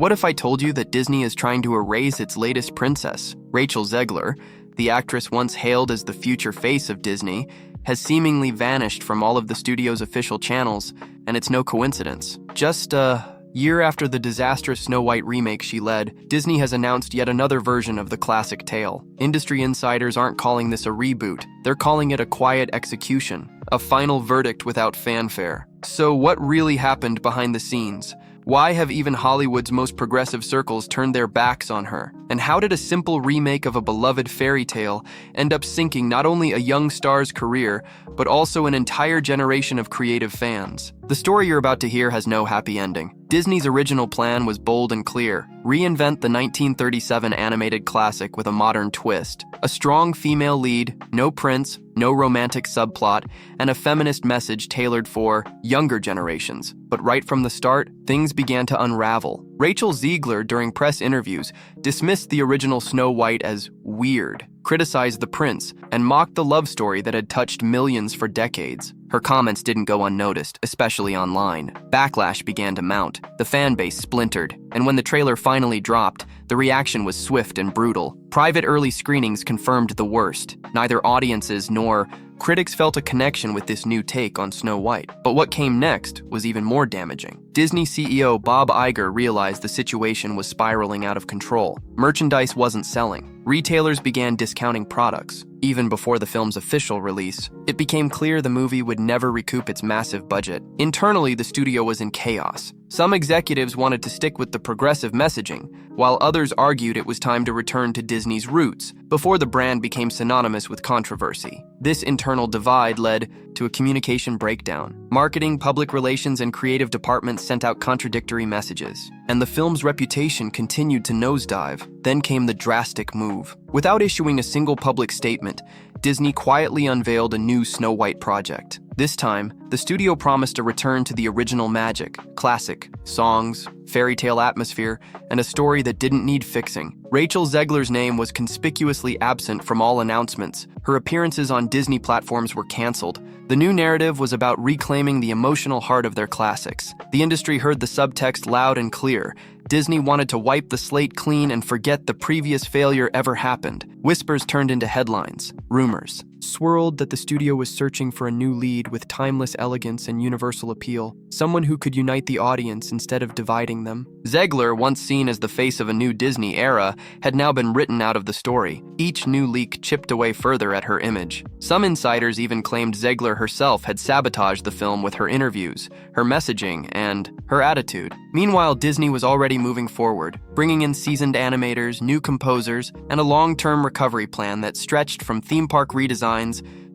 What if I told you that Disney is trying to erase its latest princess? Rachel Zegler, the actress once hailed as the future face of Disney, has seemingly vanished from all of the studio's official channels, and it's no coincidence. Just a year after the disastrous Snow White remake she led, Disney has announced yet another version of the classic tale. Industry insiders aren't calling this a reboot, they're calling it a quiet execution, a final verdict without fanfare. So what really happened behind the scenes? Why have even Hollywood's most progressive circles turned their backs on her? And how did a simple remake of a beloved fairy tale end up sinking not only a young star's career, but also an entire generation of creative fans? The story you're about to hear has no happy ending. Disney's original plan was bold and clear: reinvent the 1937 animated classic with a modern twist. A strong female lead, no prince, no romantic subplot, and a feminist message tailored for younger generations. But right from the start, things began to unravel. Rachel Zegler, during press interviews, dismissed the original Snow White as weird, criticized the prince, and mocked the love story that had touched millions for decades. Her comments didn't go unnoticed, especially online. Backlash began to mount, the fan base splintered, and when the trailer finally dropped, the reaction was swift and brutal. Private early screenings confirmed the worst. Neither audiences nor critics felt a connection with this new take on Snow White. But what came next was even more damaging. Disney CEO Bob Iger realized the situation was spiraling out of control. Merchandise wasn't selling. Retailers began discounting products. Even before the film's official release, it became clear the movie would never recoup its massive budget. Internally, the studio was in chaos. Some executives wanted to stick with the progressive messaging, while others argued it was time to return to Disney's roots before the brand became synonymous with controversy. This internal divide led to a communication breakdown. Marketing, public relations, and creative departments sent out contradictory messages, and the film's reputation continued to nosedive. Then came the drastic move. Without issuing a single public statement, Disney quietly unveiled a new Snow White project. This time, the studio promised a return to the original magic, classic songs, fairy tale atmosphere, and a story that didn't need fixing. Rachel Zegler's name was conspicuously absent from all announcements. Her appearances on Disney platforms were canceled. The new narrative was about reclaiming the emotional heart of their classics. The industry heard the subtext loud and clear. Disney wanted to wipe the slate clean and forget the previous failure ever happened. Whispers turned into headlines. Rumors swirled that the studio was searching for a new lead with timeless elegance and universal appeal, someone who could unite the audience instead of dividing them. Zegler, once seen as the face of a new Disney era, had now been written out of the story. Each new leak chipped away further at her image. Some insiders even claimed Zegler herself had sabotaged the film with her interviews, her messaging, and her attitude. Meanwhile, Disney was already moving forward, bringing in seasoned animators, new composers, and a long-term recovery plan that stretched from theme park redesigns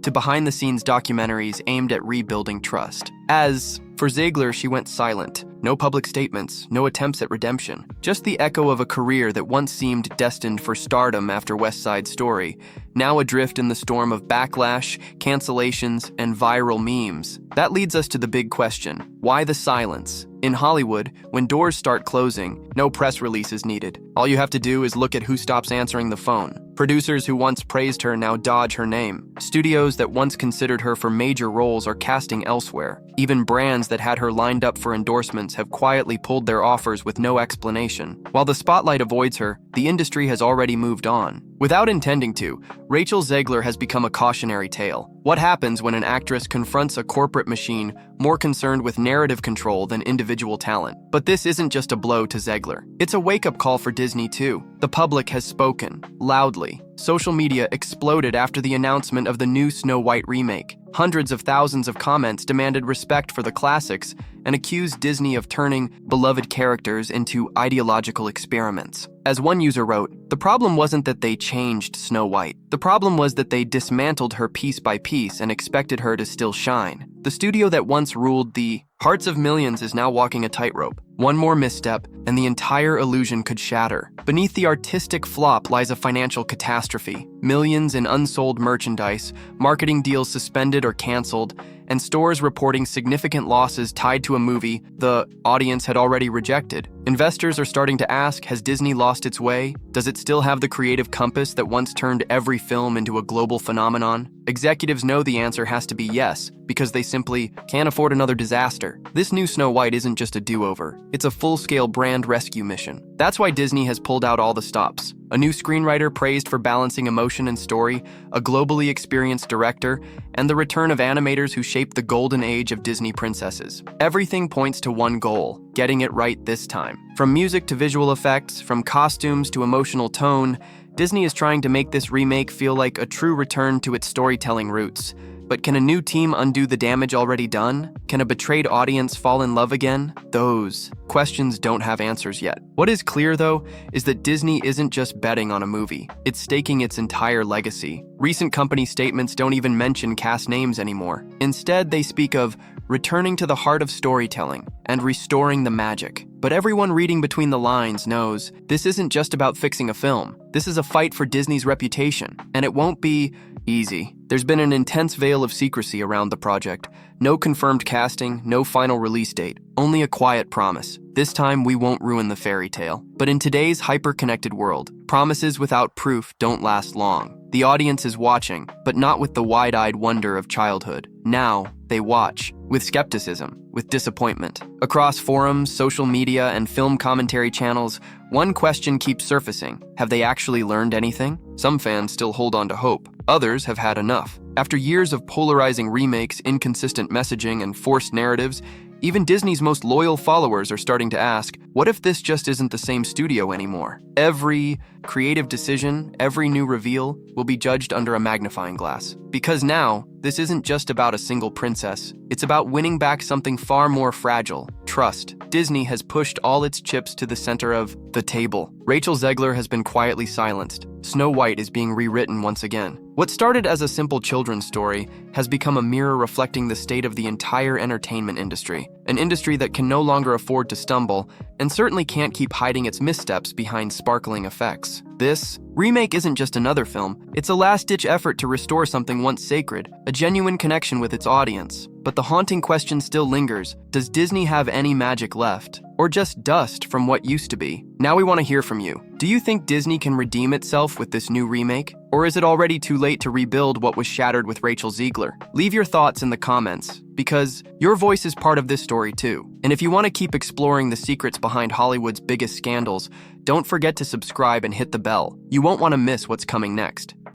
to behind-the-scenes documentaries aimed at rebuilding trust. As for Zegler, she went silent. No public statements, no attempts at redemption. Just the echo of a career that once seemed destined for stardom after West Side Story, now adrift in the storm of backlash, cancellations, and viral memes. That leads us to the big question: why the silence? In Hollywood, when doors start closing, no press release is needed. All you have to do is look at who stops answering the phone. Producers who once praised her now dodge her name. Studios that once considered her for major roles are casting elsewhere. Even brands that had her lined up for endorsements have quietly pulled their offers with no explanation. While the spotlight avoids her, the industry has already moved on. Without intending to, Rachel Zegler has become a cautionary tale. What happens when an actress confronts a corporate machine more concerned with narrative control than individual talent? But this isn't just a blow to Zegler. It's a wake-up call for Disney too. The public has spoken, loudly. Social media exploded after the announcement of the new Snow White remake. Hundreds of thousands of comments demanded respect for the classics and accused Disney of turning beloved characters into ideological experiments. As one user wrote, "The problem wasn't that they changed Snow White. The problem was that they dismantled her piece by piece and expected her to still shine." The studio that once ruled the hearts of millions is now walking a tightrope. One more misstep, and the entire illusion could shatter. Beneath the artistic flop lies a financial catastrophe. Millions in unsold merchandise, marketing deals suspended or canceled, and stores reporting significant losses tied to a movie the audience had already rejected. Investors are starting to ask, has Disney lost its way? Does it still have the creative compass that once turned every film into a global phenomenon? Executives know the answer has to be yes, because they simply can't afford another disaster. This new Snow White isn't just a do-over, it's a full-scale brand rescue mission. That's why Disney has pulled out all the stops. A new screenwriter praised for balancing emotion and story, a globally experienced director, and the return of animators who shaped the golden age of Disney princesses. Everything points to one goal: getting it right this time. From music to visual effects, from costumes to emotional tone, Disney is trying to make this remake feel like a true return to its storytelling roots. But can a new team undo the damage already done? Can a betrayed audience fall in love again? Those questions don't have answers yet. What is clear, though, is that Disney isn't just betting on a movie. It's staking its entire legacy. Recent company statements don't even mention cast names anymore. Instead, they speak of returning to the heart of storytelling and restoring the magic. But everyone reading between the lines knows this isn't just about fixing a film. This is a fight for Disney's reputation, and it won't be easy. There's been an intense veil of secrecy around the project. No confirmed casting, no final release date, only a quiet promise. This time, we won't ruin the fairy tale. But in today's hyper-connected world, promises without proof don't last long. The audience is watching, but not with the wide-eyed wonder of childhood. Now, they watch with skepticism, with disappointment. Across forums, social media, and film commentary channels, one question keeps surfacing. Have they actually learned anything? Some fans still hold on to hope. Others have had enough. After years of polarizing remakes, inconsistent messaging, and forced narratives, even Disney's most loyal followers are starting to ask, what if this just isn't the same studio anymore? Every creative decision, every new reveal will be judged under a magnifying glass. Because now, this isn't just about a single princess. It's about winning back something far more fragile: trust. Disney has pushed all its chips to the center of the table. Rachel Zegler has been quietly silenced. Snow White is being rewritten once again. What started as a simple children's story has become a mirror reflecting the state of the entire entertainment industry, an industry that can no longer afford to stumble and certainly can't keep hiding its missteps behind sparkling effects. This remake isn't just another film, it's a last-ditch effort to restore something once sacred, a genuine connection with its audience. But the haunting question still lingers: does Disney have any magic left? Or just dust from what used to be? Now we want to hear from you. Do you think Disney can redeem itself with this new remake? Or is it already too late to rebuild what was shattered with Rachel Zegler? Leave your thoughts in the comments, because your voice is part of this story too. And if you want to keep exploring the secrets behind Hollywood's biggest scandals, don't forget to subscribe and hit the bell. You won't want to miss what's coming next.